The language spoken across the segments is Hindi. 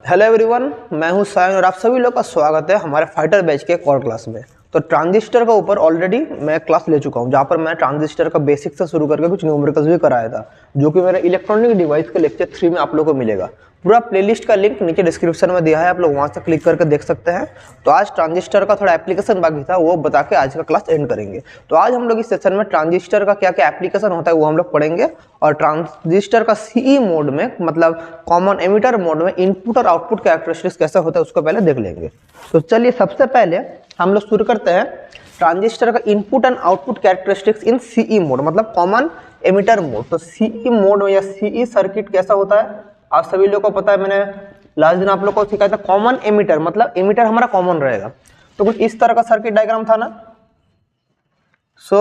हेलो एवरीवन, मैं हूं सायन और आप सभी लोग का स्वागत है हमारे फाइटर बैच के कोर क्लास में। तो ट्रांजिस्टर का ऊपर ऑलरेडी मैं क्लास ले चुका हूं, जहां पर मैं ट्रांजिस्टर का बेसिक से शुरू करके कुछ न्यूमेरिकल्स भी कराया था, जो कि मेरे इलेक्ट्रॉनिक डिवाइस के लेक्चर 3 में आप लोगों को मिलेगा। पूरा प्लेलिस्ट का लिंक नीचे डिस्क्रिप्शन में दिया है, आप लोग वहां से क्लिक करके देख सकते हैं। तो आज ट्रांजिस्टर का थोड़ा एप्लीकेशन बाकी था, वो बता के आज का क्लास एंड करेंगे। तो आज हम लोग इस सेशन में ट्रांजिस्टर का क्या क्या एप्लीकेशन होता है वो हम लोग पढ़ेंगे, और ट्रांजिस्टर का सीई मोड में मतलब कॉमन एमिटर मोड में इनपुट और आउटपुट कैरेक्टरिस्टिक्स कैसा होता है उसको पहले देख लेंगे। तो चलिए सबसे पहले हम लोग शुरू करते हैं ट्रांजिस्टर का input and output characteristics in CE mode मतलब कॉमन एमिटर मोड। तो सीई मोड में या सीई सर्किट कैसा होता है आप सभी लोगों को पता है, मैंने लास्ट दिन आप लोगों को सिखाया था। कॉमन एमिटर मतलब एमिटर हमारा कॉमन रहेगा, तो कुछ इस तरह का सर्किट डायग्राम था ना। सो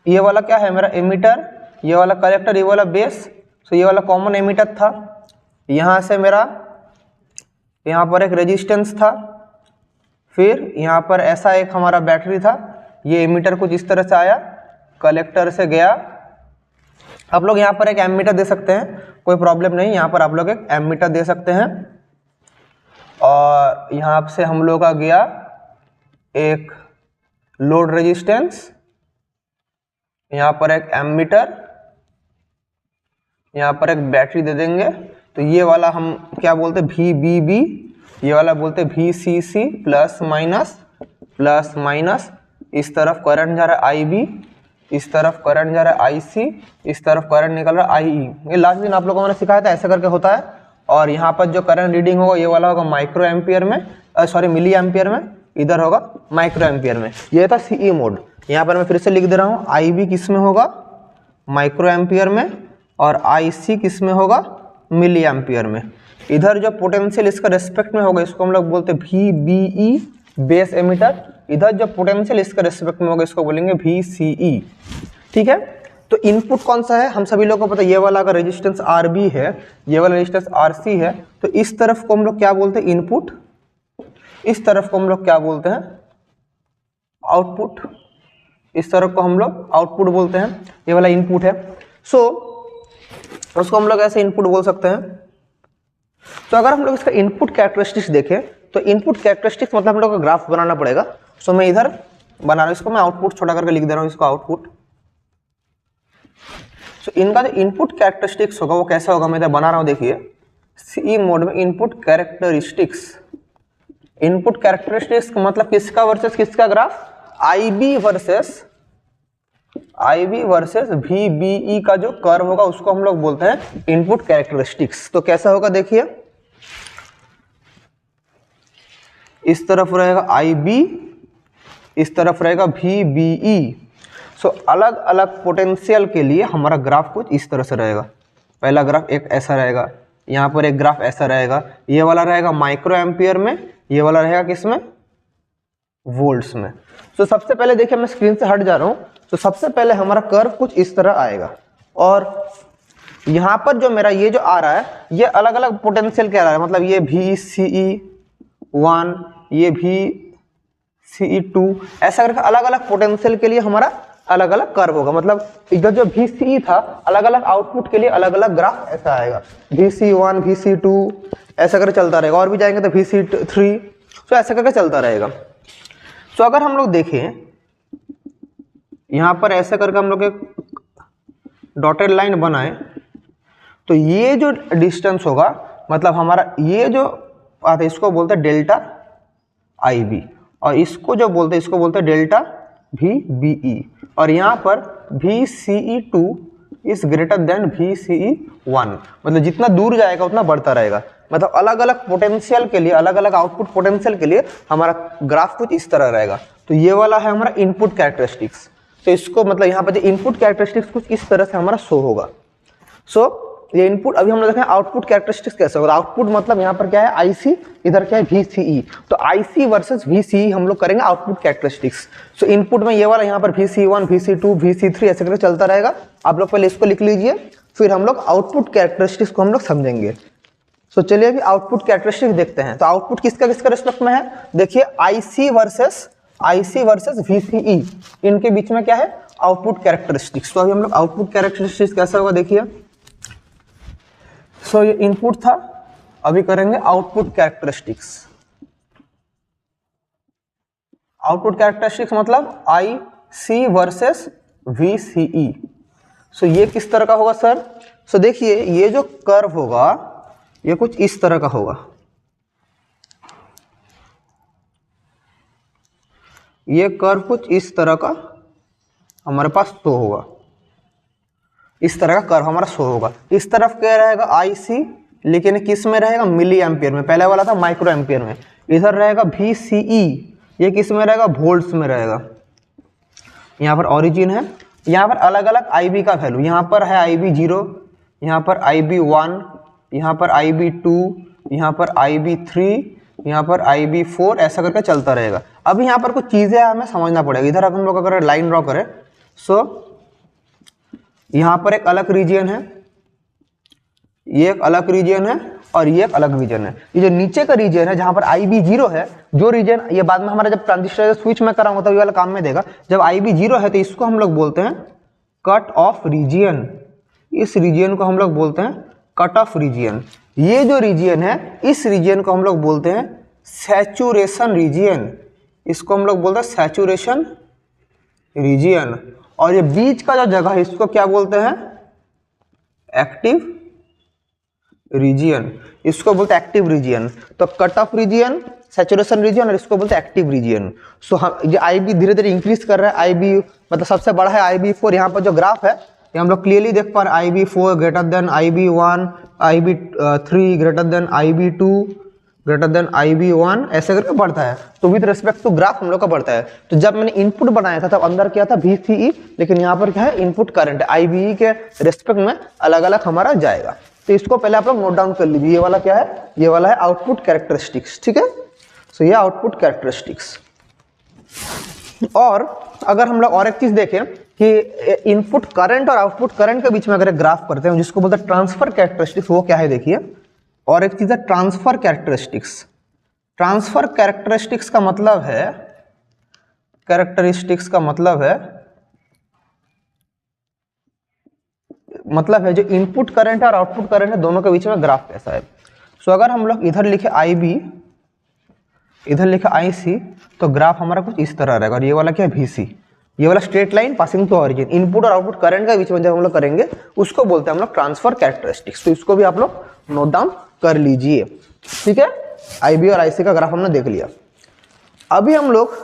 ये वाला क्या है मेरा एमिटर, ये वाला कलेक्टर, ये वाला बेस। सो ये वाला कॉमन एमिटर था। यहाँ से मेरा यहाँ पर एक रेजिस्टेंस था, फिर यहाँ पर ऐसा एक हमारा बैटरी था। ये एमिटर कुछ इस तरह से आया, कलेक्टर से गया। आप लोग यहाँ पर एक एमीटर दे सकते हैं, कोई प्रॉब्लम नहीं, यहाँ पर आप लोग एक एमीटर दे सकते हैं। और यहाँ से हम लोग का गया एक लोड रेजिस्टेंस, यहाँ पर एक एमीटर, यहाँ पर एक बैटरी दे देंगे। तो ये वाला हम क्या बोलते हैं VBB, ये वाला बोलते हैं VCC प्लस माइनस। इस तरफ करंट जा रहा है IB, इस तरफ करंट जा रहा है IC, इस तरफ करंट निकल रहा है IE। ये लास्ट दिन आप लोगों को मैंने सिखाया था, ऐसा करके होता है। और यहाँ पर जो करंट रीडिंग होगा ये वाला होगा माइक्रो एम्पियर में, मिली एम्पियर में, इधर होगा माइक्रो एम्पियर में। ये था सीई मोड। यहाँ पर मैं फिर से लिख दे रहा हूँ, IB किस में होगा माइक्रो एम्पियर में, और IC किस में होगा मिली एम्पियर में। इधर जो पोटेंशियल इसका रेस्पेक्ट में होगा इसको हम लोग बोलते हैं VBE बेस एमिटर। इधर जो पोटेंशियल इसका रेस्पेक्ट में होगा इसको बोलेंगे VCE। ठीक है, तो इनपुट कौन सा है हम सभी लोगों को पता है, ये वाला का रेजिस्टेंस RB है, ये वाला रेजिस्टेंस RC है। तो इस तरफ को हम लोग क्या बोलते हैं इनपुट, इस तरफ को हम लोग क्या बोलते हैं आउटपुट, इस तरफ को हम लोग आउटपुट बोलते हैं। ये वाला इनपुट है, सो उसको हम लोग ऐसे इनपुट बोल सकते हैं। तो अगर हम लोग इसका इनपुट कैरेक्टरिस्टिक्स देखें तो इनपुट कैरेक्टरिस्टिक्स मतलब हम लोग को ग्राफ बनाना पड़ेगा। सो मैं इधर बना रहा हूं, इसको मैं आउटपुट छोटा करके लिख दे रहा हूं, इसको आउटपुट। सो इनका जो इनपुट कैरेक्टरिस्टिक्स होगा वो कैसा होगा, मैं इधर बना रहा हूं, देखिए सीई मोड में इनपुट कैरेक्टरिस्टिक्स। इनपुट कैरेक्टरिस्टिक्स मतलब किसका वर्सेस किसका ग्राफ, IB वर्सेस VBE का जो कर्व होगा उसको हम लोग बोलते हैं इनपुट कैरेक्टरिस्टिक्स। तो कैसा होगा देखिए, इस तरफ रहेगा IB, इस तरफ रहेगा VBE। सो अलग अलग पोटेंशियल के लिए हमारा ग्राफ कुछ इस तरह से रहेगा। पहला ग्राफ एक ऐसा रहेगा, यहाँ पर एक ग्राफ ऐसा रहेगा, ये वाला रहेगा माइक्रो एम्पियर में, ये वाला रहेगा किसमें वोल्ट्स में। तो सबसे पहले देखिए मैं स्क्रीन से हट जा रहा हूँ। तो सबसे पहले हमारा कर्व कुछ इस तरह आएगा, और यहाँ पर जो मेरा ये जो आ रहा है ये अलग अलग पोटेंशियल के आ रहा है, मतलब ये VCE1, ये VCE2, ऐसा करके अलग अलग पोटेंशियल के लिए हमारा अलग अलग कर्व होगा। मतलब इधर जो VCE था अलग अलग आउटपुट के लिए अलग अलग ग्राफ ऐसा आएगा, VCE1 VCE2 ऐसा करके चलता रहेगा, और भी जाएंगे तो VCE3, तो ऐसा करके चलता रहेगा। तो अगर हम लोग देखें यहाँ पर ऐसे करके हम लोग एक डॉटेड लाइन बनाए, तो ये जो डिस्टेंस होगा मतलब हमारा ये जो आता है इसको बोलते हैं डेल्टा IB, और इसको जो बोलते हैं इसको बोलते हैं डेल्टा VBE। और यहाँ पर VCE2 is greater than VCE1, मतलब जितना दूर जाएगा उतना बढ़ता रहेगा। मतलब अलग अलग पोटेंशियल के लिए, अलग अलग आउटपुट पोटेंशियल के लिए हमारा ग्राफ कुछ इस तरह रहेगा। तो ये वाला है हमारा इनपुट कैरेक्टरिस्टिक्स। तो इसको मतलब यहाँ पर जो इनपुट कैरेक्टरिस्टिक्स कुछ इस तरह से हमारा शो होगा। सो ये इनपुट, अभी हम लोग देखें आउटपुट कैरेक्टरिस्टिक्स कैसे होगा। आउटपुट मतलब यहाँ पर क्या है IC, इधर क्या है VCE। तो IC वर्सेस VCE हम लोग करेंगे आउटपुट कैरेक्टरिस्टिक्स। सो इनपुट में ये वाला यहाँ पर VCE1 VCE2 VCE3 ऐसे करके चलता रहेगा। आप लोग पहले इसको लिख लीजिए, फिर हम लोग आउटपुट कैरेक्टरिस्टिक्स को हम लोग समझेंगे। सो चलिए अभी आउटपुट कैरेक्टरिस्टिक्स देखते हैं। तो आउटपुट किसका किसका रिस्पेक्ट में है, देखिए IC वर्सेस VCE, इनके बीच में क्या है आउटपुट कैरेक्टरिस्टिक्स। तो अभी हम लोग आउटपुट कैरेक्टरिस्टिक्स कैसा होगा देखिए। सो ये इनपुट था, अभी करेंगे आउटपुट कैरेक्टरिस्टिक्स। आउटपुट कैरेक्टरिस्टिक्स मतलब आई सी वर्सेस वी सी ई। सो ये किस तरह का होगा सर? सो देखिए ये जो कर्व होगा ये कुछ इस तरह का होगा, ये कर्व कुछ इस तरह का हमारे पास शो होगा, इस तरह का कर्व हमारा शो होगा। इस तरफ क्या रहेगा आई सी, लेकिन किस में रहेगा? मिली एम्पियर में। पहले वाला था माइक्रो एम्पियर में। इधर रहेगा वी सी ई, ये किस में रहेगा? वोल्ट्स में रहेगा। यहाँ पर ओरिजिन है, यहाँ पर अलग अलग आई बी का वैल्यू, यहाँ पर है आई बी 0, यहाँ पर आई बी 1, यहाँ पर आई बी 2, यहाँ पर आई बी 3, यहाँ पर आई बी 4, ऐसा करके चलता रहेगा। अब यहाँ पर कुछ चीज़ें हमें समझना पड़ेगा। इधर हम लोग अगर लाइन ड्रॉ करें, सो यहाँ पर एक अलग रीजन है, ये एक अलग रीजन है और ये एक अलग रीजन है। ये जो नीचे का रीजन है जहाँ पर आई बी 0 है, जो रीजन ये बाद में हमारा जब ट्रांजिस्टर स्विच में कराऊंगा तब ये वाला काम में देगा। जब आई बी 0 है तो इसको हम लोग बोलते हैं कट ऑफ रीजन। इस रीजन को हम लोग बोलते हैं कट ऑफ रीजन। ये जो रीजन है इस रीजन को हम लोग बोलते हैं सैचुरेशन रीजन। इसको हम लोग बोलते हैं सैचुरेशन रीजन। और ये बीच का जो जगह है इसको क्या बोलते हैं? Active region. इसको बोलते हैं एक्टिव रीजन। तो cut off region, saturation region और इसको बोलते हैं एक्टिव रीजन। सो हम ये आई बी धीरे धीरे इंक्रीज कर रहा है। आई बी मतलब सबसे बड़ा है आई बी 4। यहाँ पर जो ग्राफ है ये हम लोग क्लियरली देख पा रहे हैं, I B 4 greater than I B 1, I B 3 greater than I B 2 greater than I B 1, ऐसे करके बढ़ता है। तो विद रिस्पेक्ट टू ग्राफ हम लोग का बढ़ता है। तो जब मैंने इनपुट बनाया था तब अंदर क्या था? वी सी ई, लेकिन यहाँ पर क्या है? इनपुट करंट है। आई बी ई के रिस्पेक्ट में अलग अलग हमारा जाएगा। तो इसको पहले आप लोग नोट डाउन कर लीजिए। ये वाला क्या है? ये वाला है आउटपुट कैरेक्टरिस्टिक्स। ठीक है, सो ये आउटपुट कैरेक्टरिस्टिक्स। और अगर हम लोग और एक चीज देखें कि इनपुट करंट और आउटपुट करंट के बीच में अगर एक ग्राफ करते हैं जिसको बोलते हैं ट्रांसफर कैरेक्टरिस्टिक्स, वो क्या है देखिए। और एक चीज है ट्रांसफर कैरेक्टरिस्टिक्स। ट्रांसफर कैरेक्टरिस्टिक्स का मतलब है, कैरेक्टरिस्टिक्स का मतलब है जो इनपुट करंट और आउटपुट करंट है दोनों के बीच में ग्राफ कैसा है। सो अगर हम लोग इधर लिखे आई बी, इधर लिखा आई सी, तो ग्राफ हमारा कुछ इस तरह रहेगा। और ये वाला क्या है? V C. ये वाला straight line passing to origin. Input और आउटपुट करंट के बीच में जब हम लोग करेंगे उसको बोलते हैं हम लोग ट्रांसफर कैरेक्टरिस्टिक्स। तो इसको भी आप लोग नोट डाउन कर लीजिए। ठीक है, आई बी और आई सी का ग्राफ हमने देख लिया। अभी हम लोग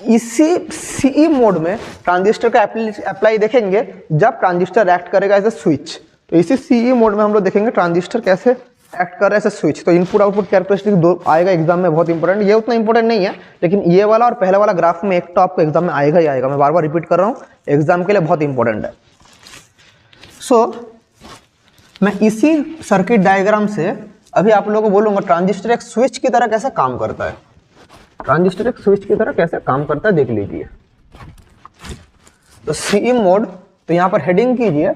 इसी सीई मोड में ट्रांजिस्टर का अप्लाई देखेंगे जब ट्रांजिस्टर एक्ट करेगा एज ए स्विच। तो इसी सीई मोड में हम लोग देखेंगे ट्रांजिस्टर कैसे एक्ट कर रहा है एज ए स्विच। तो इनपुट आउटपुट कैरेक्टरिस्टिक दो आएगा एग्जाम में, बहुत इंपॉर्टेंट। ये उतना इंपॉर्टेंट नहीं है, लेकिन ये वाला और पहला वाला ग्राफ में एक तो आपको एग्जाम में आएगा ही आएगा। मैं बार बार रिपीट कर रहा हूँ, एग्जाम के लिए बहुत इंपॉर्टेंट है। सो मैं इसी सर्किट डायग्राम से अभी आप लोगों को बोलूंगा ट्रांजिस्टर एक स्विच की तरह कैसे काम करता है। ट्रांजिस्टर एक स्विच की तरह कैसे काम करता है देख लीजिए। तो सीई मोड, तो यहाँ पर हेडिंग कीजिए।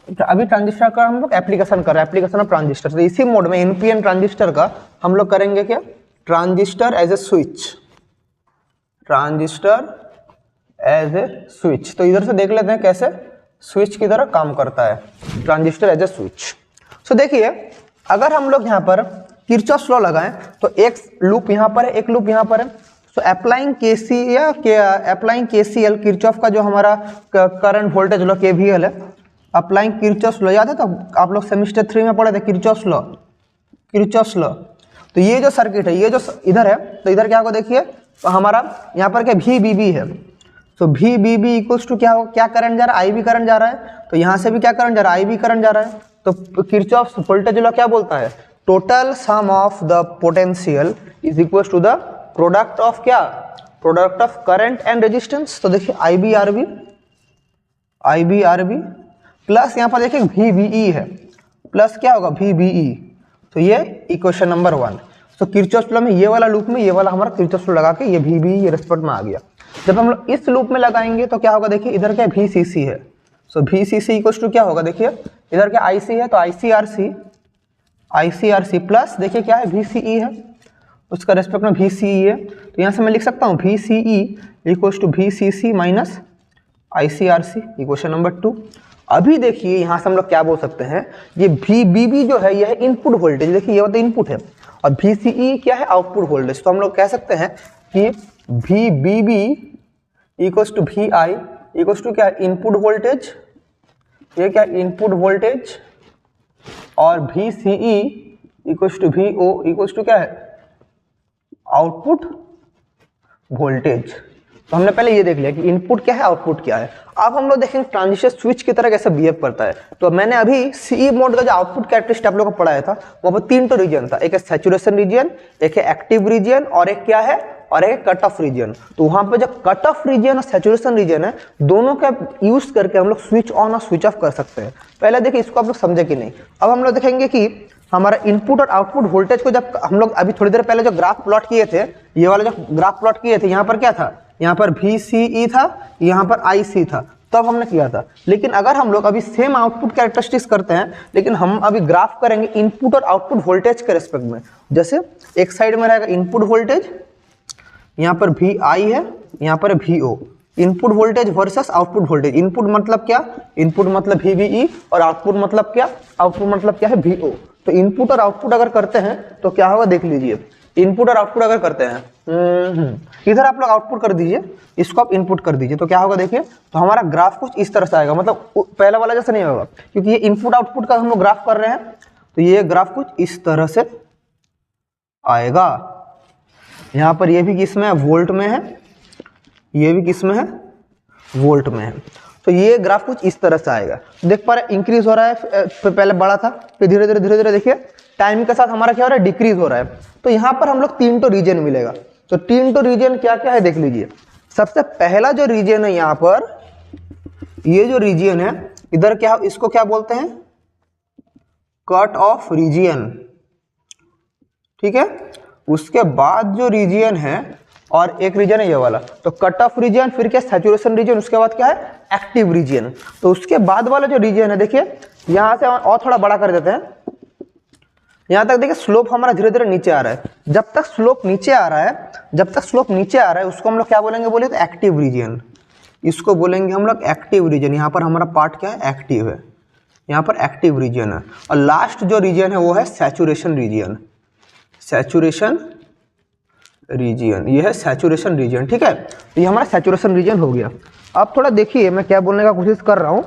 अभी ट्रांजिस्टर का हम लोग एप्लीकेशन कर रहे हैं, एप्लीकेशन ऑफ ट्रांजिस्टर। तो इसी मोड में एनपीएन ट्रांजिस्टर का हम लोग करेंगे क्या? Transistor as a switch. Transistor as a switch. तो इधर से देख लेते हैं कैसे स्विच की तरह काम करता है ट्रांजिस्टर एज ए स्विच। सो देखिए, अगर हम लोग यहाँ पर किरचॉफ लॉ लगाएं तो एक लूप यहाँ पर है, एक लूप यहाँ पर है। सो अप्लाइंग केसीएल, किरचॉफ का जो हमारा करंट वोल्टेज लॉ केवीएल है, अप्लाइंग किरचॉफ लॉ, याद है? तो आप लोग सेमेस्टर 3 में पढ़े थे किरचॉफ लॉ, किरचॉफ लॉ। तो ये जो सर्किट है, ये जो इधर है, तो इधर क्या होगा देखिए, तो हमारा यहाँ पर क्या वी बी बी है। तो V B B equals to क्या होगा? क्या करंट जा रहा है? आई बी करंट जा रहा है। तो यहाँ से भी क्या करंट जा रहा है? आई बी करंट जा रहा है। तो किरचॉफ वोल्टेज लॉ क्या बोलता है? Total sum of the potential is equals to the product of क्या? Product of current and resistance. तो देखिए I B R B plus यहाँ पर देखिए वी बी ई है, प्लस क्या होगा? V B E. तो ये इक्वेशन नंबर 1। तो किरचॉफ लॉ में ये वाला लूप में ये वाला हमारा किरचॉफ लॉ लगा के ये वी बी ई रेस्पेक्ट में आ गया। जब हम लोग इस लूप में लगाएंगे तो क्या होगा देखिए, इधर क्या वी सी सी है। So V C C equals to क्या होगा देखिए, इधर क्या आई सी है, तो आई सी आर सी प्लस देखिए क्या है? वी सी ई है, उसका रेस्पेक्ट में वी सी ई है। तो यहाँ से मैं लिख सकता हूँ V C E equals to V C C minus I C R C, equation number 2। अभी देखिए यहाँ से हम लोग क्या बोल सकते हैं, ये VBB जो है यह है इनपुट वोल्टेज, देखिए ये होता है इनपुट है, और VCE क्या है आउटपुट वोल्टेज। तो हम लोग कह सकते हैं कि VBB equals to VI equals to क्या है इनपुट वोल्टेज, ये क्या इनपुट वोल्टेज, और VCE equals to VO equals to क्या है आउटपुट वोल्टेज। तो हमने पहले ये देख लिया कि इनपुट क्या है आउटपुट क्या है। अब हम लोग देखेंगे ट्रांजिस्टर स्विच की तरह कैसे बिहेव करता है। तो मैंने अभी सीई मोड का जो आउटपुट कैरेक्टरिस्टिक आप लोगों को पढ़ाया था वहाँ पर 3 रीजन था, एक है सैचुरेशन रीजन, एक है एक्टिव रीजन, और एक क्या है और एक कट ऑफ रीजन। तो वहां पे जो कट ऑफ रीजन और सैचुरेशन रीजन है दोनों का यूज करके हम लोग स्विच ऑन और स्विच ऑफ कर सकते हैं। पहले देखिए इसको आप लोग समझे कि नहीं। अब हम लोग देखेंगे कि हमारा इनपुट और आउटपुट वोल्टेज को जब हम लोग अभी थोड़ी देर पहले जो ग्राफ प्लॉट किए थे, ये वाला जो ग्राफ प्लॉट किए थे, यहाँ पर क्या था, यहाँ पर VCE था, यहाँ पर IC था, तब हमने किया था। लेकिन अगर हम लोग अभी सेम आउटपुट कैरेक्टरिस्टिक्स करते हैं, लेकिन हम अभी ग्राफ करेंगे इनपुट और आउटपुट वोल्टेज के रेस्पेक्ट में। जैसे एक साइड में रहेगा इनपुट वोल्टेज, यहाँ पर VI है, यहाँ पर VO, input voltage versus output voltage. Input मतलब क्या, इनपुट मतलब VBE, और आउटपुट मतलब क्या, आउटपुट मतलब क्या है VO। तो इनपुट और आउटपुट अगर करते हैं तो क्या होगा देख लीजिए, इनपुट और आउटपुट अगर करते हैं, इधर आप लोग आउटपुट कर दीजिए, इसको आप इनपुट कर दीजिए, तो क्या होगा देखिए, तो हमारा ग्राफ कुछ इस तरह से आएगा। मतलब पहला वाला जैसा नहीं होगा, क्योंकि ये इनपुट आउटपुट का हम लोग ग्राफ कर रहे हैं, तो ये ग्राफ कुछ इस तरह से आएगा। यहाँ पर ये भी किस में है, वोल्ट में है, ये भी किस में है, वोल्ट में है। तो ये ग्राफ कुछ इस तरह से आएगा। देख पा रहे इंक्रीज हो रहा है, पहले बड़ा था, फिर धीरे धीरे देखिए टाइम के साथ हमारा क्या हो रहा है, डिक्रीज हो रहा है। तो यहाँ पर हम लोग 3 रीजन मिलेगा। तो 3 रीजन क्या क्या है देख लीजिए। सबसे पहला जो रीजन है यहाँ पर, ये जो रीजन है इधर क्या, इसको क्या बोलते हैं, कट ऑफ रीजन, ठीक है। उसके बाद जो रीजन है, और एक रीजन है ये वाला, तो कट ऑफ रीजन, फिर क्या सैचुरेशन रीजन, उसके बाद क्या है एक्टिव रीजन। तो उसके बाद वाला जो रीजन है देखिए, यहां से और थोड़ा बड़ा कर देते हैं, यहां तक देखिए स्लोप हमारा धीरे धीरे नीचे आ रहा है। जब तक स्लोप नीचे आ रहा है, जब तक स्लोप नीचे आ रहा है, उसको हम लोग क्या बोलेंगे, बोले तो एक्टिव रीजन, इसको बोलेंगे हम लोग एक्टिव रीजन। यहाँ पर हमारा पार्ट क्या है, एक्टिव है, यहाँ पर एक्टिव रीजन है। और लास्ट जो रीजन है वो है सैचुरेशन रीजन, सैचुरेशन रीजन, ये है सैचुरेशन रीजन, ठीक है। तो ये हमारा सैचुरेशन रीजन हो गया। अब थोड़ा देखिए मैं क्या बोलने का कोशिश कर रहा हूँ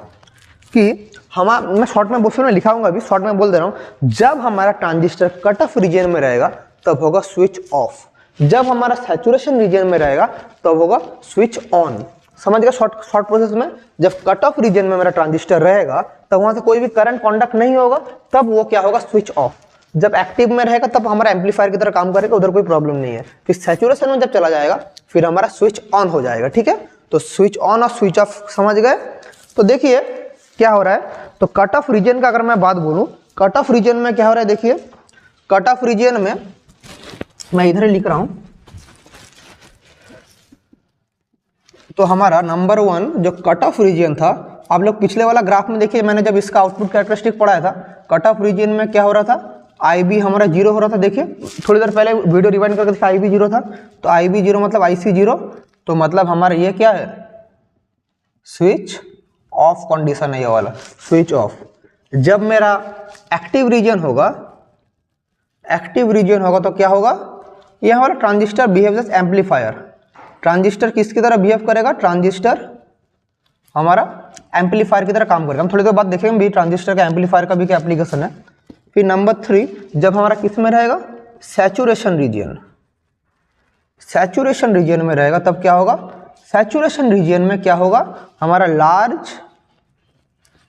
कि मैं शॉर्ट में बोल लिखाऊंगा, अभी शॉर्ट में बोल दे रहा हूँ। जब हमारा ट्रांजिस्टर कट ऑफ रीजन में रहेगा तब होगा स्विच ऑफ, जब हमारा सैचुरेशन रीजन में रहेगा तब होगा स्विच ऑन। समझ गया शॉर्ट प्रोसेस में। जब कट ऑफ रीजन में मेरा ट्रांजिस्टर रहेगा तब वहां से कोई भी करंट कॉन्डक्ट नहीं होगा, तब वो क्या होगा, स्विच ऑफ। जब एक्टिव में रहेगा तब हमारा एम्पलीफायर की तरह काम करेगा, उधर कोई प्रॉब्लम नहीं है। फिर सैचुरेशन में जब चला जाएगा फिर हमारा स्विच ऑन हो जाएगा, ठीक है। तो स्विच ऑन और स्विच ऑफ समझ गए। तो देखिए क्या हो रहा है, तो कट ऑफ रीजन का अगर मैं बात बोलूं, कट ऑफ रीजन में क्या हो रहा है देखिए, कट ऑफ रीजन में मैं इधर लिख रहा हूं, तो हमारा नंबर 1 जो कट ऑफ रीजन था, आप लोग पिछले वाला ग्राफ में देखिए, मैंने जब इसका आउटपुट कैरेक्टरिस्टिक पढ़ाया था, कट ऑफ रीजन में क्या हो रहा था, IB हमारा 0 हो रहा था। देखिए थोड़ी देर पहले वीडियो रिवाइंड करके देखा, IB 0 था, तो IB 0 मतलब IC 0, तो मतलब हमारा ये क्या है, स्विच ऑफ कंडीशन है, ये वाला स्विच ऑफ। जब मेरा एक्टिव रीजन होगा, एक्टिव रीजन होगा तो क्या होगा, ये हमारा transistor behaves as amplifier. Transistor किसकी तरह बिहेव करेगा, ट्रांजिस्टर हमारा एम्पलीफायर की तरह काम करेगा। हम थोड़ी देर बाद देखेंगे भी ट्रांजिस्टर का एम्पलीफायर का भी क्या एप्लीकेशन है। फिर नंबर 3, जब हमारा किस में रहेगा, सैचुरेशन रीजन, सैचुरेशन रीजन में रहेगा तब क्या होगा, सैचुरेशन रीजन में क्या होगा, हमारा लार्ज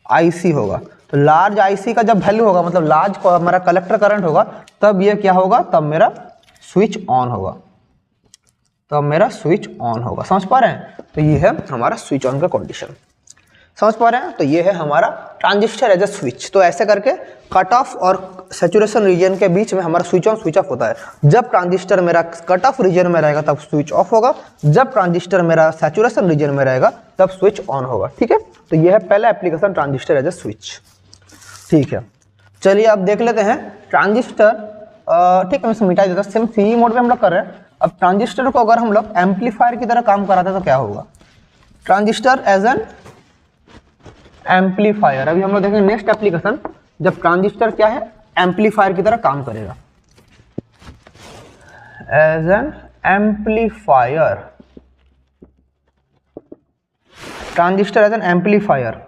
IC होगा। तो लार्ज IC का जब वैल्यू होगा, मतलब लार्ज को हमारा कलेक्टर करंट होगा, तब ये क्या होगा, तब मेरा स्विच ऑन होगा, तब मेरा स्विच ऑन होगा। समझ पा रहे हैं। तो ये है हमारा स्विच ऑन का कंडीशन, समझ पा रहे हैं। तो ये है हमारा ट्रांजिस्टर एज ए स्विच। तो ऐसे करके कट ऑफ और सैचुरेशन रीजन के बीच में हमारा स्विच ऑन स्विच ऑफ होता है। जब ट्रांजिस्टर मेरा कट ऑफ रीजन में रहेगा तब स्विच ऑफ होगा, जब ट्रांजिस्टर मेरा सैचुरेशन रीजन में रहेगा तब स्विच ऑन होगा, ठीक है। तो यह है पहला application transistor as a switch, ठीक है। चलिए अब देख लेते हैं ट्रांजिस्टर, ठीक है, मैं मिटा देता हूं, सेम CE मोड में हम लोग कर रहे हैं। अब ट्रांजिस्टर को अगर हम लोग एम्पलीफायर की तरह काम कराते हैं तो क्या होगा, ट्रांजिस्टर एज एन एम्पलीफायर। अभी हम लोग देखेंगे नेक्स्ट एप्लीकेशन जब ट्रांजिस्टर क्या है, एम्पलीफायर की तरह काम करेगा। As an amplifier, transistor as an amplifier.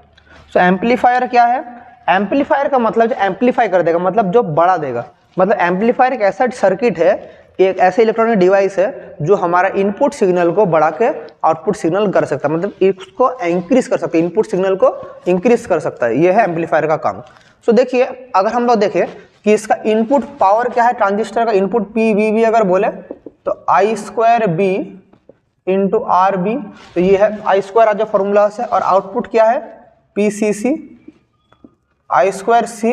So amplifier क्या है, एम्पलीफायर का मतलब जो एम्पलीफाई कर देगा, मतलब जो बढ़ा देगा। मतलब एम्पलीफायर एक ऐसा सर्किट है, एक ऐसे इलेक्ट्रॉनिक डिवाइस है जो हमारा इनपुट सिग्नल को बढ़ा के आउटपुट सिग्नल कर सकता है, मतलब इसको इंक्रीज कर सकता है, इनपुट सिग्नल को इंक्रीज कर सकता है। ये है एम्पलीफायर का काम। सो देखिए, अगर हम लोग देखें कि इसका इनपुट पावर क्या है, ट्रांजिस्टर का इनपुट पी वी बी अगर बोले तो I square B into R B, तो ये है आई स्क्वायर आज फॉर्मूला से, और आउटपुट क्या है पी सी सी आई स्क्वायर सी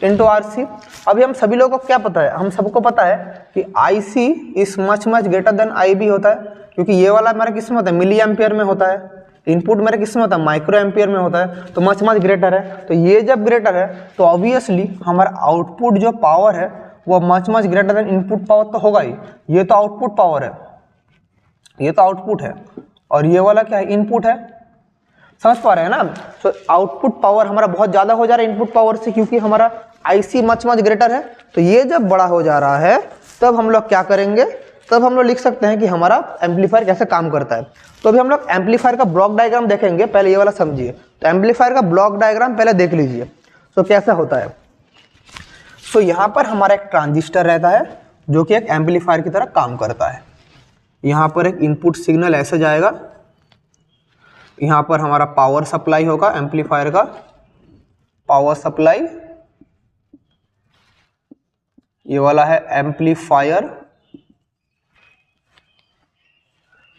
इंटू आर सी। अभी हम सभी लोगों को क्या पता है, हम सबको पता है कि I C is much greater than I B होता है, क्योंकि ये वाला मेरा किस में होता है, मिली एम्पियर में होता है, इनपुट मेरे किस में होता है, माइक्रो एम्पियर में होता है, तो मच ग्रेटर है। तो ये जब ग्रेटर है तो ऑब्वियसली हमारा आउटपुट जो पावर है वो much greater then input power तो होगा ही। ये तो आउटपुट पावर है, ये तो आउटपुट है, और ये वाला क्या है, इनपुट है। समझ पा रहे हैं ना। तो आउटपुट पावर हमारा बहुत ज़्यादा हो जा रहा है इनपुट पावर से, क्योंकि हमारा आईसी मच ग्रेटर है। तो ये जब बड़ा हो जा रहा है तब हम लोग क्या करेंगे, तब हम लोग लिख सकते हैं कि हमारा एम्पलीफायर कैसे काम करता है। तो अभी हम लोग एम्पलीफायर का ब्लॉक डायग्राम देखेंगे, पहले ये वाला समझिए। तो एम्पलीफायर का ब्लॉक डायग्राम पहले देख लीजिए, तो कैसा होता है। सो यहाँ पर हमारा एक ट्रांजिस्टर रहता है जो कि एक एम्पलीफायर की तरह काम करता है। यहाँ पर एक इनपुट सिग्नल ऐसे जाएगा, यहाँ पर हमारा पावर सप्लाई होगा, एम्पलीफायर का पावर सप्लाई, ये वाला है एम्पलीफायर,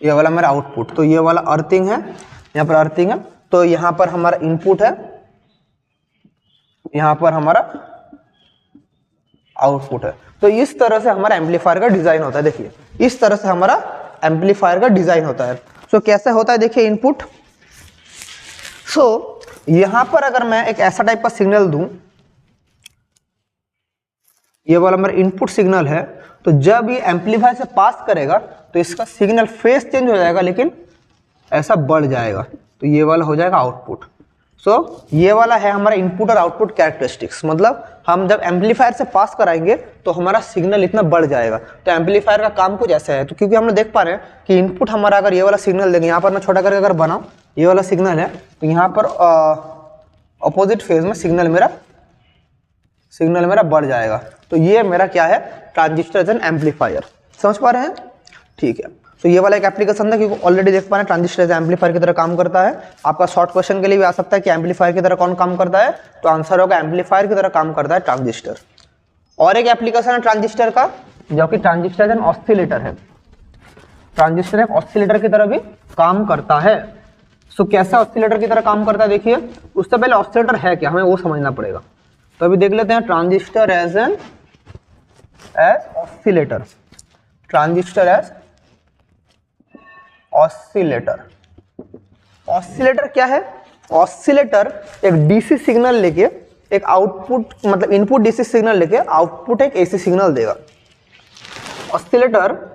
ये वाला मेरा आउटपुट। तो ये वाला अर्थिंग है, यहाँ पर अर्थिंग है। तो यहाँ पर हमारा इनपुट है, यहाँ पर हमारा आउटपुट है। तो इस तरह से हमारा एम्पलीफायर का डिजाइन होता है। देखिए इस तरह से हमारा एम्पलीफायर का डिजाइन होता है। सो कैसे होता है, देखिए इनपुट। सो यहां पर अगर मैं एक ऐसा टाइप का सिग्नल दूं, ये वाला मेरा इनपुट सिग्नल है, तो जब ये एम्पलीफायर से पास करेगा तो इसका सिग्नल फेस चेंज हो जाएगा, लेकिन ऐसा बढ़ जाएगा। तो ये वाला हो जाएगा आउटपुट। सो ये वाला है हमारा इनपुट और आउटपुट कैरेक्टरिस्टिक्स। मतलब हम जब एम्पलीफायर से पास कराएंगे तो हमारा सिग्नल इतना बढ़ जाएगा। तो एम्पलीफायर का काम कुछ ऐसा है। तो क्योंकि हम लोग देख पा रहे हैं कि इनपुट हमारा अगर ये वाला सिग्नल देंगे, यहाँ पर मैं छोटा करके अगर बनाऊँ, ये वाला सिग्नल है, तो यहाँ पर अपोजिट फेज में सिग्नल मेरा बढ़ जाएगा। तो ये मेरा क्या है, ट्रांजिस्टर एज एन एम्पलीफायर। समझ पा रहे हैं, ठीक है। तो ये वाला एक एप्लीकेशन था, क्योंकि ऑलरेडी देख पा रहे हैं ट्रांजिस्टर एज एम्पलीफायर की तरह काम करता है। आपका शॉर्ट क्वेश्चन के लिए भी आ सकता है कि एम्पलीफायर की तरह कौन काम करता है, तो आंसर होगा एम्पलीफायर की तरह काम करता है ट्रांजिस्टर। और एक एप्लीकेशन है ट्रांजिस्टर का, जो कि ट्रांजिस्टर एज एन ऑसिलेटर है। ट्रांजिस्टर एक ऑसिलेटर की तरह भी काम करता है। सो कैसा ऑसिलेटर की तरह काम करता है, देखिए उससे पहले ऑसिलेटर है क्या, हमें वो समझना पड़ेगा। तो अभी देख लेते हैं transistor as oscillator. Transistor as oscillator. Oscillator क्या है, ऑसिलेटर एक डीसी सिग्नल लेके एक आउटपुट, मतलब इनपुट डीसी सिग्नल लेके आउटपुट एक एसी सिग्नल देगा। Oscillator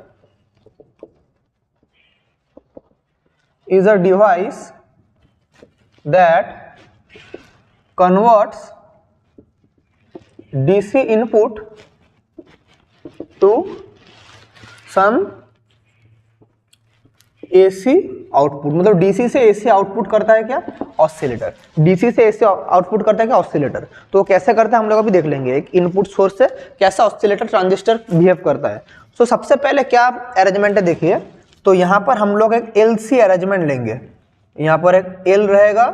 is a device that converts DC input to some AC output. मतलब DC से AC आउटपुट करता है क्या, ऑसिलेटर। DC से AC आउटपुट करता है क्या, ऑसिलेटर। तो कैसे करता है हम लोग अभी देख लेंगे, एक इनपुट सोर्स से कैसा ऑसिलेटर ट्रांजिस्टर बिहेव करता है। तो सबसे पहले क्या अरेंजमेंट है, देखिए। तो यहाँ पर हम लोग एक LC अरेंजमेंट लेंगे। यहाँ पर एक L रहेगा,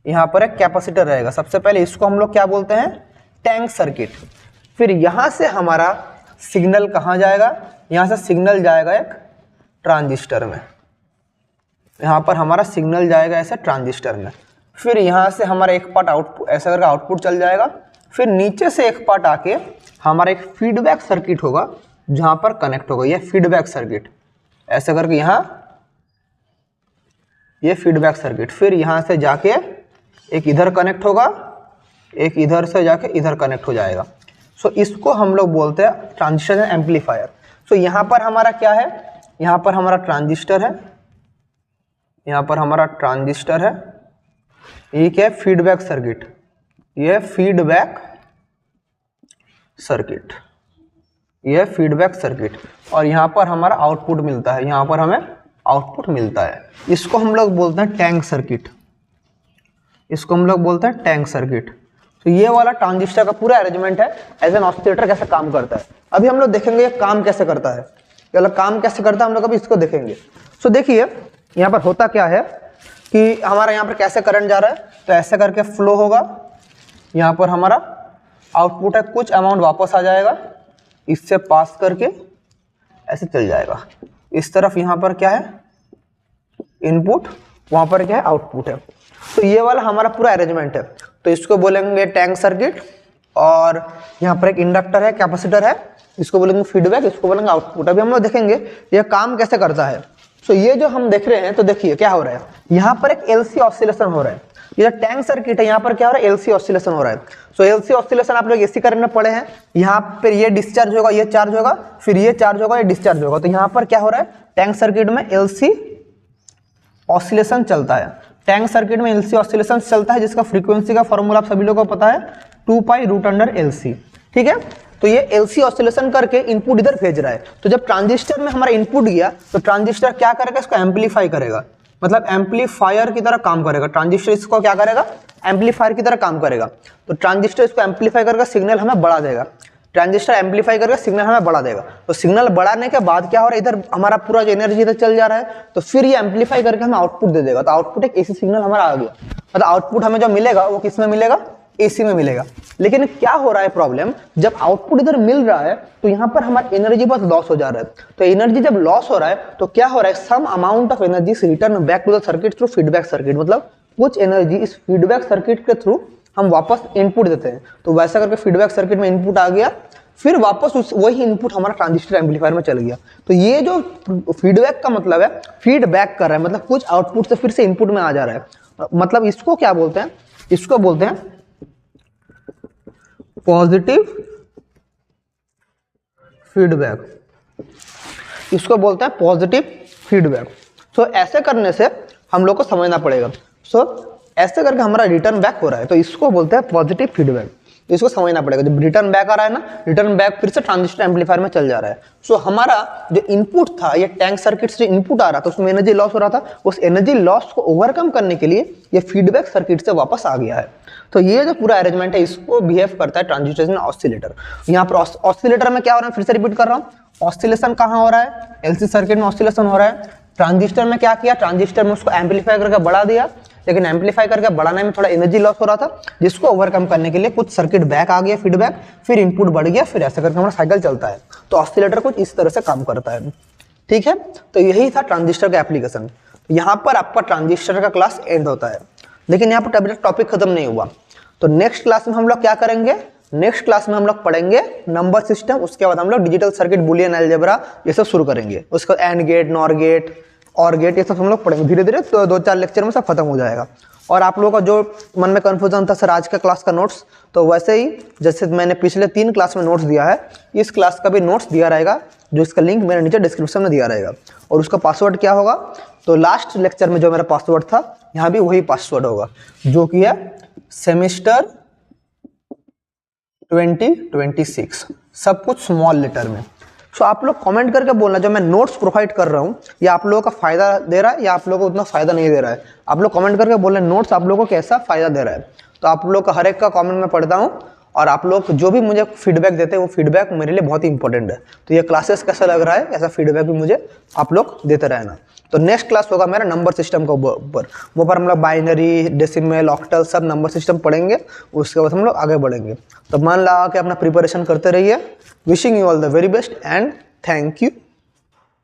यहाँ पर एक कैपेसिटर रहेगा। सबसे पहले इसको हम लोग क्या बोलते हैं, टैंक सर्किट। फिर यहाँ से हमारा सिग्नल कहाँ जाएगा, यहाँ से सिग्नल जाएगा एक ट्रांजिस्टर में। यहाँ पर हमारा सिग्नल जाएगा ऐसे ट्रांजिस्टर में। फिर यहाँ से हमारा एक पार्ट आउटपुट, ऐसा करके आउटपुट चल जाएगा। फिर नीचे से एक पार्ट आके हमारा एक फीडबैक सर्किट होगा, जहाँ पर कनेक्ट होगा। ये फीडबैक सर्किट ऐसे करके, यहाँ ये फीडबैक सर्किट। फिर यहाँ से जाके एक इधर कनेक्ट होगा, एक इधर से जाके इधर कनेक्ट हो जाएगा। सो इसको हम लोग बोलते हैं ट्रांजिस्टर एम्पलीफायर। सो यहाँ पर हमारा क्या है, यहाँ पर हमारा ट्रांजिस्टर है, यहाँ पर हमारा ट्रांजिस्टर है, ये क्या है, फीडबैक सर्किट, ये है फीडबैक सर्किट, ये है फीडबैक सर्किट, और यहाँ पर हमारा आउटपुट मिलता है, यहाँ पर हमें आउटपुट मिलता है। इसको हम लोग बोलते हैं टैंक सर्किट, इसको हम लोग बोलते हैं टैंक सर्किट। तो ये वाला ट्रांजिस्टर का पूरा अरेंजमेंट है, एज एन ऑसिलेटर कैसे काम करता है। अभी हम लोग देखेंगे ये काम कैसे करता है, ये वाला काम कैसे करता है हम लोग अभी इसको देखेंगे। सो देखिए यहाँ पर होता क्या है कि हमारा यहाँ पर कैसे करंट जा रहा है, तो ऐसे करके फ्लो होगा, यहाँ पर हमारा आउटपुट है, कुछ अमाउंट वापस आ जाएगा, इससे पास करके ऐसे चल जाएगा। इस तरफ यहाँ पर क्या है, इनपुट, वहाँ पर क्या है, आउटपुट है। तो ये वाला हमारा पूरा अरेंजमेंट है, तो इसको बोलेंगे टैंक सर्किट। और यहाँ पर एक इंडक्टर है, कैपेसिटर है, इसको बोलेंगे फीडबैक, इसको बोलेंगे आउटपुट। अभी हम लोग देखेंगे ये काम कैसे करता है। तो ये जो हम देख रहे हैं, तो देखिए क्या हो रहा है, यहाँ पर एक एलसी ऑसिलेशन हो रहा है। ये जो टैंक सर्किट है, यहाँ पर क्या हो रहा है, एलसी ऑसिलेशन हो रहा है। सो एलसी ऑसिलेशन आप लोग एसी करंट में पढ़े हैं, यहाँ पर ये डिस्चार्ज होगा, ये चार्ज होगा, फिर ये चार्ज होगा, ये डिस्चार्ज होगा। तो यहाँ पर क्या हो रहा है, टैंक सर्किट में एलसी ऑसिलेशन चलता है। टैंक सर्किट में एलसी ऑसिलेशन चलता है, जिसका फ्रीक्वेंसी का फॉर्मूला आप सभी लोगों को पता है, 2π√LC। ठीक है, तो ये एलसी ऑसिलेशन करके इनपुट इधर भेज रहा है। तो जब ट्रांजिस्टर में हमारा इनपुट गया, तो ट्रांजिस्टर क्या करेगा, इसको एम्पलीफाई करेगा, मतलब एम्पलीफायर की तरह काम करेगा। ट्रांजिस्टर इसको क्या करेगा, एम्पलीफायर की तरह काम करेगा। तो ट्रांजिस्टर इसको एम्पलीफाई करके सिग्नल हमें बढ़ा देगा, ट्रांजिस्टर एम्पलीफाई करके सिग्नल हमें बढ़ा देगा। तो सिग्नल बढ़ाने के बाद क्या हो रहा है, इधर हमारा पूरा जो एनर्जी इधर चल जा रहा है, तो फिर ये एम्पलीफाई करके हमें आउटपुट दे देगा। तो आउटपुट एक एसी सिग्नल हमारा आ गया, मतलब आउटपुट हमें जो मिलेगा वो किस में मिलेगा, एसी में मिलेगा। लेकिन क्या हो रहा है प्रॉब्लम, जब आउटपुट इधर मिल रहा है तो यहाँ पर हमारा एनर्जी बहुत लॉस हो जा रहा है। तो एनर्जी जब लॉस हो रहा है तो क्या हो रहा है, some amount of energy return back to the circuit through feedback circuit, मतलब कुछ एनर्जी इस फीडबैक सर्किट के थ्रू हम वापस इनपुट देते हैं। तो वैसा करके फीडबैक सर्किट में इनपुट आ गया, फिर वापस वही इनपुट हमारा ट्रांजिस्टर एम्पलीफायर में चल गया। तो ये जो फीडबैक का मतलब है, फीडबैक कर रहा है, मतलब कुछ आउटपुट से फिर से इनपुट में आ जा रहा है। मतलब इसको क्या बोलते हैं, इसको बोलते हैं पॉजिटिव फीडबैक, इसको बोलते हैं पॉजिटिव फीडबैक। सो ऐसे करने से हम लोग को समझना पड़ेगा। सो ऐसे करके हमारा रिटर्न बैक हो रहा है, तो इसको बोलते हैं पॉजिटिव फीडबैक। इसको समझना पड़ेगा, जब रिटर्न बैक आ रहा है ना, रिटर्न बैक फिर से ट्रांजिस्टर एम्पलीफायर में चल जा रहा है। सो हमारा जो इनपुट था, ये टैंक सर्किट से इनपुट आ रहा था, उसमें एनर्जी लॉस हो रहा था, उस एनर्जी लॉस को ओवरकम करने के लिए ये फीडबैक सर्किट से वापस आ गया है। तो ये जो पूरा अरेंजमेंट है, इसको बिहेव करता है ट्रांजिस्टर ऑसिलेटर। यहाँ पर ऑसिलेटर में क्या हो रहा है, फिर से रिपीट कर रहा हूँ, ऑसिलेशन कहाँ हो रहा है, एलसी सर्किट में ऑसिलेशन हो रहा है। ट्रांजिस्टर में क्या किया, ट्रांजिस्टर में उसको एम्पलीफाई करके बढ़ा दिया, लेकिन एम्पलीफाई करके बढ़ाने में थोड़ा एनर्जी लॉस हो रहा था, जिसको ओवरकम करने के लिए कुछ सर्किट बैक आ गया, फीडबैक, फिर इनपुट बढ़ गया, फिर ऐसा करके हमारा साइकिल चलता है। तो ऑसिलेटर कुछ इस तरह से काम करता है। ठीक है, तो यही था ट्रांजिस्टर का एप्लीकेशन। यहाँ पर आपका ट्रांजिस्टर का क्लास एंड होता है, लेकिन यहाँ पर टॉपिक खत्म नहीं हुआ। तो नेक्स्ट क्लास में हम लोग क्या करेंगे, नेक्स्ट क्लास में हम लोग पढ़ेंगे नंबर सिस्टम, उसके बाद हम लोग डिजिटल सर्किट, बुलियन अलजेब्रा, ये सब शुरू करेंगे। उसका एंड गेट, नॉर गेट, और गेट, ये सब हम लोग पढ़ेंगे धीरे धीरे। तो 2-4 लेक्चर में सब खत्म हो जाएगा। और आप लोगों का जो मन में कन्फ्यूजन था सर आज का क्लास का नोट्स, तो वैसे ही जैसे मैंने पिछले 3 क्लास में नोट्स दिया है, इस क्लास का भी नोट्स दिया रहेगा, जो इसका लिंक मेरे नीचे डिस्क्रिप्शन में दिया रहेगा। और उसका पासवर्ड क्या होगा, तो लास्ट लेक्चर में जो मेरा पासवर्ड था, यहाँ भी वही पासवर्ड होगा, जो कि है सेमेस्टर 2026, सब कुछ स्मॉल लेटर में। सो आप लोग कमेंट करके बोलना, जो मैं नोट्स प्रोवाइड कर रहा हूँ, या आप लोगों का फायदा दे रहा है या आप लोगों को उतना फायदा नहीं दे रहा है। आप लोग कमेंट करके बोलना नोट्स आप लोगों को कैसा फायदा दे रहा है। तो आप लोग का हर एक का कमेंट में पढ़ता हूँ, और आप लोग जो भी मुझे फीडबैक देते हैं, वो फीडबैक मेरे लिए बहुत ही इंपॉर्टेंट है। तो ये क्लासेस कैसा लग रहा है, ऐसा फीडबैक भी मुझे आप लोग देते रहना। तो नेक्स्ट क्लास होगा मेरा नंबर सिस्टम के ऊपर, वो पर हम लोग बाइनरी, डेसिमल, ऑक्टल, सब नंबर सिस्टम पढ़ेंगे। उसके बाद हम लोग आगे बढ़ेंगे। तो मन लगा के अपना प्रिपरेशन करते रहिए। Wishing you all the very best and thank you.